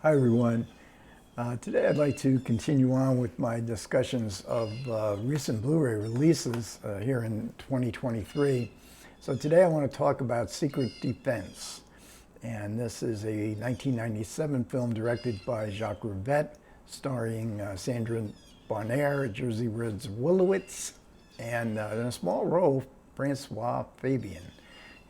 Hi everyone. Today I'd like to continue on with my discussions of recent Blu-ray releases here in 2023. So today I want to talk about Secret Defense. And this is a 1997 film directed by Jacques Rivette, starring Sandrine Bonnaire, Jersey Reds Wolowitz, and in a small role, Francois Fabian.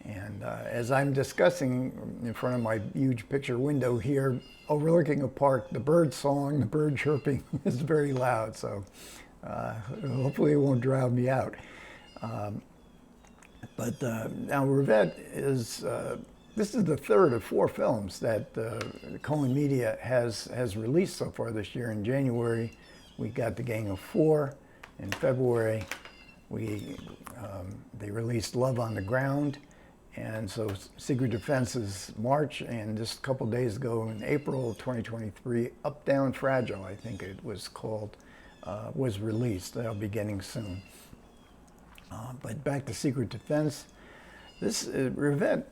And as I'm discussing in front of my huge picture window here, overlooking a park, the bird song, the bird chirping is very loud, so hopefully it won't drown me out. Now Rivette is, this is the third of four films that Cohen Media has released so far this year. In January, we got The Gang of Four. In February, they released Love on the Ground. And so Secret Defense is March, and just a couple days ago in April 2023, Up, Down, Fragile, I think it was called, was released. That'll be getting soon. But back to Secret Defense, this Rivette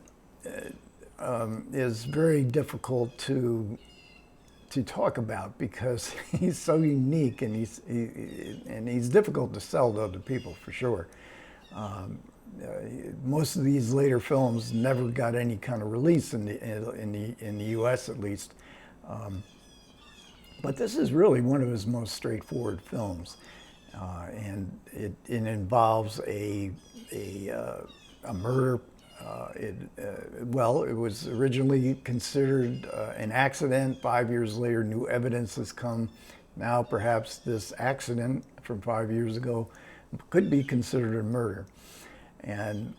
is very difficult to talk about because he's so unique, and he's difficult to sell to other people for sure. Most of these later films never got any kind of release in the U.S. at least, but this is really one of his most straightforward films, and it involves a murder. Well, it was originally considered an accident. 5 years later, new evidence has come. Now, perhaps this accident from 5 years ago could be considered a murder. And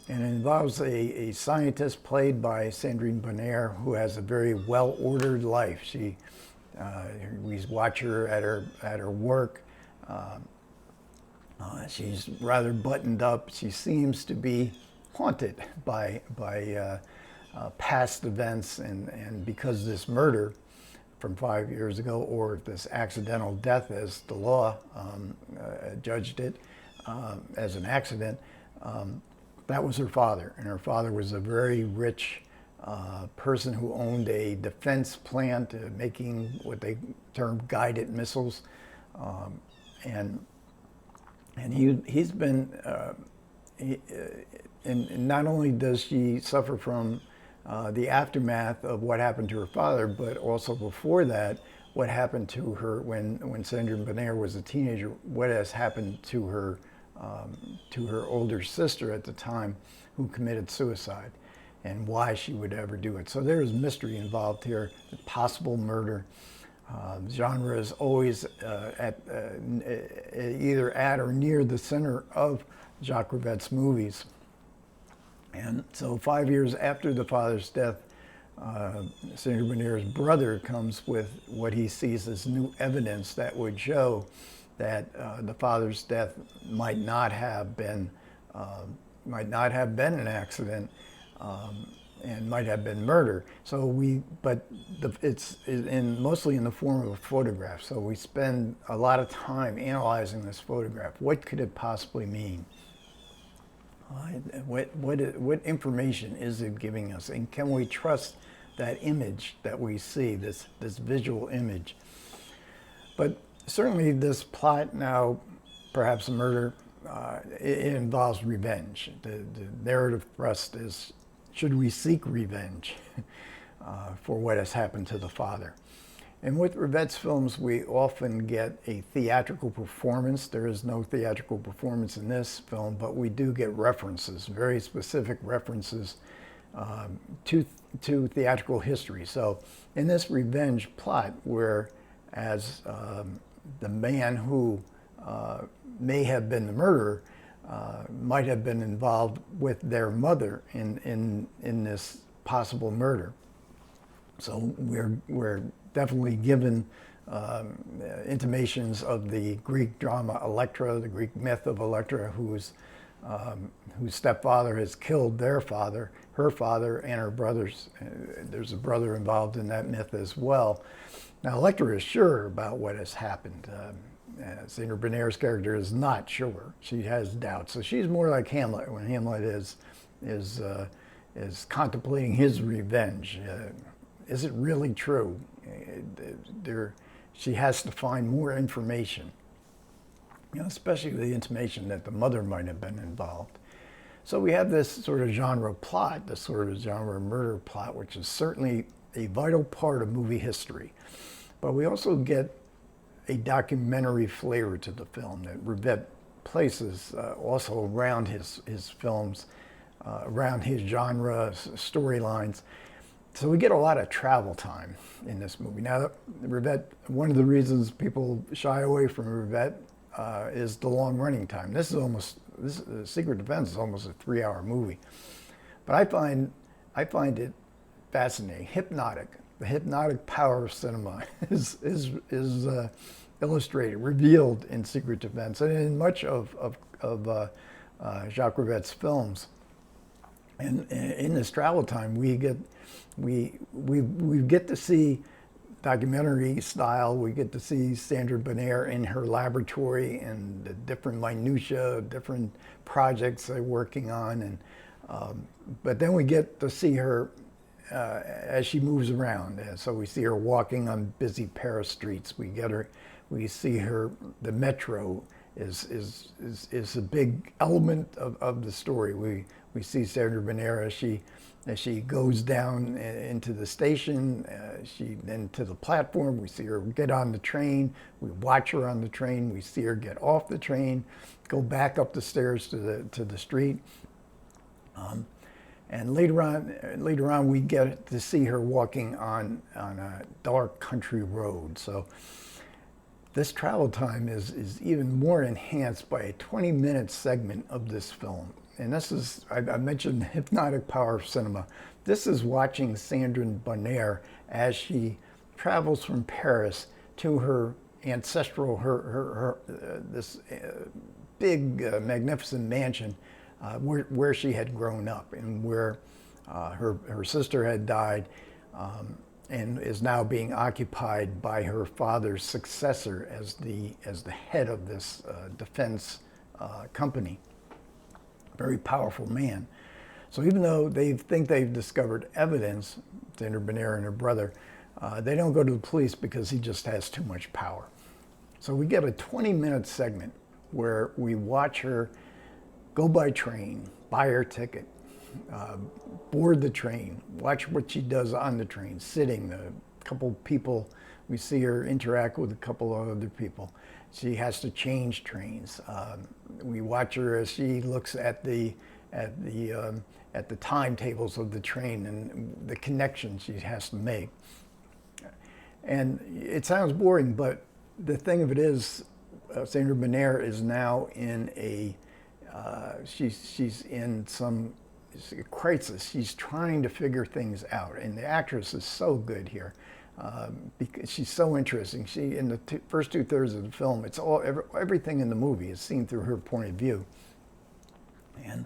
it involves a scientist played by Sandrine Bonnaire, who has a very well-ordered life. We watch her at her work. She's rather buttoned up. She seems to be haunted by past events, and because this murder from 5 years ago, or this accidental death, as the law judged it as an accident. That was her father, and her father was a very rich person who owned a defense plant making what they term guided missiles, and he's been and not only does she suffer from the aftermath of what happened to her father, but also before that, what happened to her when Sandrine Bonnaire was a teenager, what has happened to her older sister at the time, who committed suicide, and why she would ever do it. So there's mystery involved here, possible murder. Genre is always either at or near the center of Jacques Rivette's movies. And so 5 years after the father's death, Sandrine Bonnaire's brother comes with what he sees as new evidence that would show that the father's death might not have been an accident, and might have been murder. So it's mostly in the form of a photograph. So we spend a lot of time analyzing this photograph. What could it possibly mean? What information is it giving us, and can we trust that image that we see, this visual image? But certainly this plot now, perhaps a murder, it involves revenge. The narrative thrust is, should we seek revenge for what has happened to the father? And with Rivette's films, we often get a theatrical performance. There is no theatrical performance in this film, but we do get references, very specific references to theatrical history. So in this revenge plot, whereas the man who may have been the murderer might have been involved with their mother in this possible murder. So we're definitely given intimations of the Greek drama Electra, the Greek myth of Electra, whose stepfather has killed their father, her father, and her brothers. There's a brother involved in that myth as well. Now, Electra is sure about what has happened. Sandrine Bonnaire's character is not sure. She has doubts. So she's more like Hamlet, when Hamlet is contemplating his revenge. Is it really true? she has to find more information, especially the intimation that the mother might have been involved. So we have this sort of genre plot, this sort of genre murder plot, which is certainly a vital part of movie history. But we also get a documentary flavor to the film that Rivette places also around his films, around his genre storylines. So we get a lot of travel time in this movie. Now, Rivette, one of the reasons people shy away from Rivette is the long running time. Secret Defense is almost a 3-hour movie. But I find it fascinating, hypnotic. The hypnotic power of cinema is illustrated, revealed in Secret Defense and in much of Jacques Rivette's films. And in this travel time, we get to see documentary style. We get to see Sandrine Bonnaire in her laboratory and the different minutiae, different projects they're working on, and but then we get to see her as she moves around. And so we see her walking on busy Paris streets. We see her. The metro is a big element of the story. We see Sandrine Bonnaire as she goes down into the station, then to the platform. We see her get on the train. We watch her on the train. We see her get off the train, go back up the stairs to the street. And later on, we get to see her walking on a dark country road. So this travel time is even more enhanced by a 20-minute segment of this film. And this is, I mentioned the hypnotic power of cinema. This is watching Sandrine Bonnaire as she travels from Paris to her ancestral, this big, magnificent mansion where she had grown up and where her sister had died and is now being occupied by her father's successor as the head of this defense company. Very powerful man. So even though they think they've discovered evidence, Sandrine Bonnaire and her brother, they don't go to the police because he just has too much power. So we get a 20-minute segment where we watch her go by train, buy her ticket, board the train, watch what she does on the train, sitting, a couple people, we see her interact with a couple of other people. She has to change trains. We watch her as she looks at the timetables of the train and the connections she has to make. And it sounds boring, but the thing of it is, Sandrine Bonnaire is now in she's in some crisis. She's trying to figure things out, and the actress is so good here. Because she's so interesting. She, in the first 2/3 of the film, it's everything in the movie is seen through her point of view, and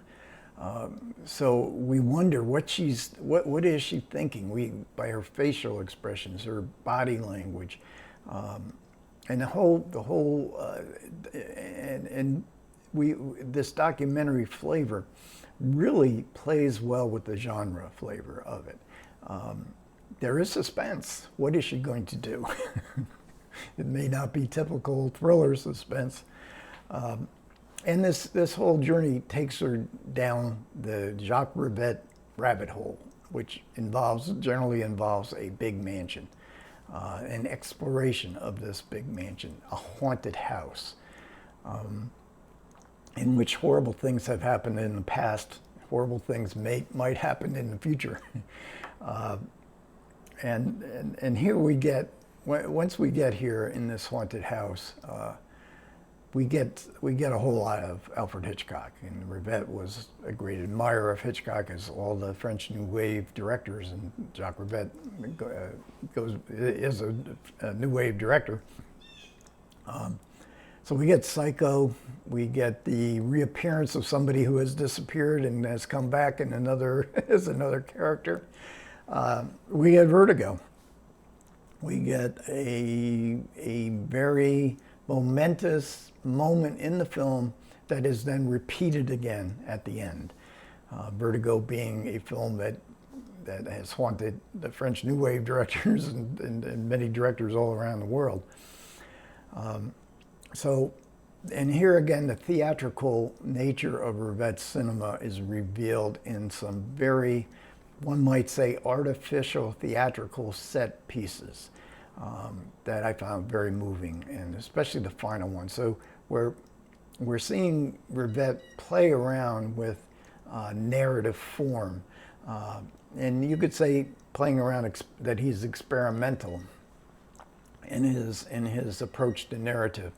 so we wonder what is she thinking? By her facial expressions, her body language, and this documentary flavor really plays well with the genre flavor of it. There is suspense. What is she going to do? It may not be typical thriller suspense. And this whole journey takes her down the Jacques Rivette rabbit hole, which generally involves a big mansion, an exploration of this big mansion, a haunted house, in which horrible things have happened in the past, horrible things might happen in the future. And here once we get here in this haunted house, we get a whole lot of Alfred Hitchcock. And Rivette was a great admirer of Hitchcock, as all the French New Wave directors, and Jacques Rivette is a New Wave director. So we get Psycho, we get the reappearance of somebody who has disappeared and has come back in as another character. We get Vertigo. We get a very momentous moment in the film that is then repeated again at the end. Vertigo being a film that that has haunted the French New Wave directors and many directors all around the world. And here again, the theatrical nature of Rivette's cinema is revealed in some very, one might say, artificial theatrical set pieces that I found very moving, and especially the final one. So we're seeing Rivette play around with narrative form, and you could say playing around that he's experimental in his approach to narrative.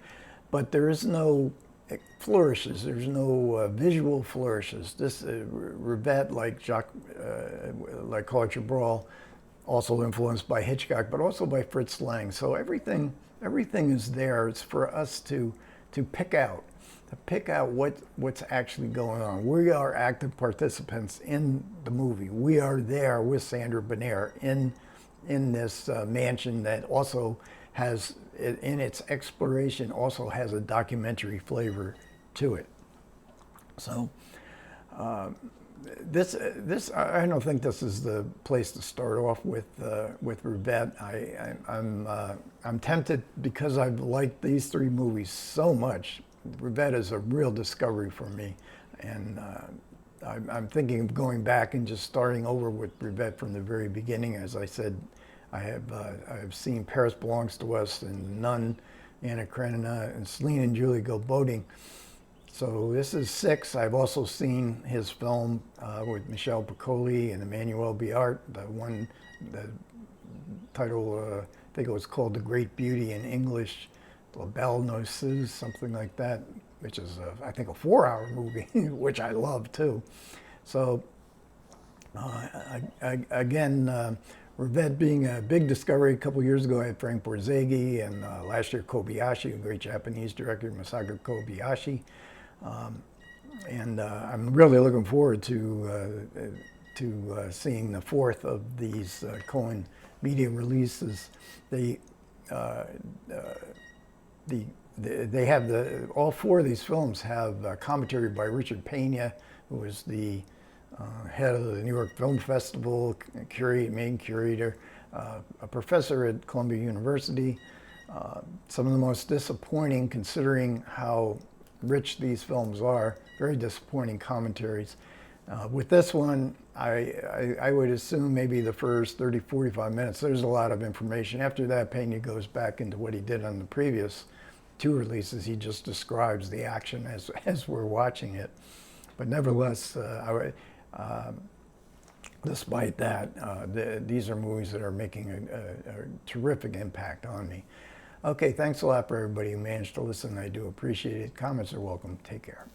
But there is no flourishes. There's no visual flourishes. This Rivette, like Jacques, like Claude Chabrol, also influenced by Hitchcock, but also by Fritz Lang. So everything is there. It's for us to pick out what's actually going on. We are active participants in the movie. We are there with Sandrine Bonnaire in this mansion that also has, in its exploration, also has a documentary flavor to it. So this I don't think this is the place to start off with Rivette. I'm tempted, because I've liked these three movies so much. Rivette is a real discovery for me, and I'm thinking of going back and just starting over with Rivette from the very beginning. As I said, I've seen Paris Belongs to Us and Nun, Anna Karenina, and Celine and Julie Go Boating. So this is 6. I've also seen his film with Michel Piccoli and Emmanuel Biart, the title, I think it was called The Great Beauty in English, La Belle Noiseuse, something like that, which is, I think, a 4-hour movie, which I love too. So again, Rivette being a big discovery. A couple years ago, I had Frank Borzage, and last year Kobayashi, a great Japanese director, Masago Kobayashi. And I'm really looking forward to seeing the 4th of these Cohen Media releases. They have all 4 of these films have commentary by Richard Pena, who was the head of the New York Film Festival, main curator, a professor at Columbia University. Some of the most disappointing, considering how rich these films are, very disappointing commentaries. With this one, I would assume maybe the first 30, 45 minutes, there's a lot of information. After that, Pena goes back into what he did on the previous 2 releases. He just describes the action as we're watching it. But nevertheless, despite that, these are movies that are making a terrific impact on me. Okay, thanks a lot for everybody who managed to listen. I do appreciate it. Comments are welcome. Take care.